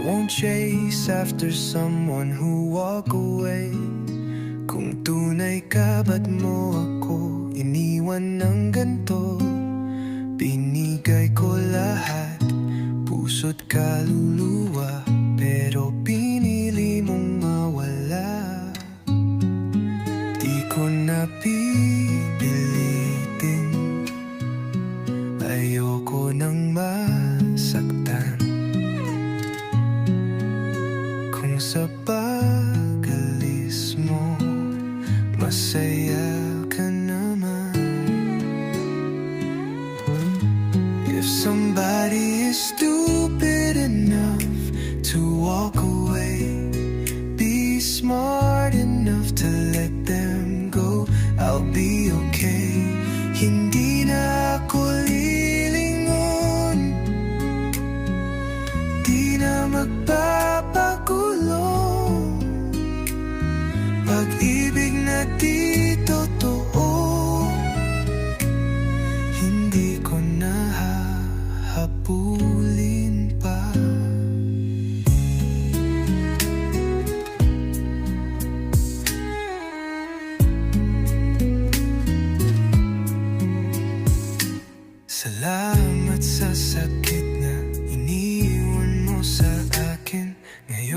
won't chase after someone who walk away. Kung tunay ka, ba't mo ako iniwan ng ganto? Binigay ko lahat, puso't kaluluwa, pero pinili mong mawala. Di ko na pipilitin, ayoko nang masaktan. Kung sa pag-alis mo, masaya ka naman. If somebody is stupid enough to walk away, be smart enough to let them go. I'll be okay. Hindi na ako lilingon, di na magpapagulo. Pag-ibig na di totoo, hindi ko na hahabulin pa. Salamat sa sakit na iniwan mo sa akin. Ngayon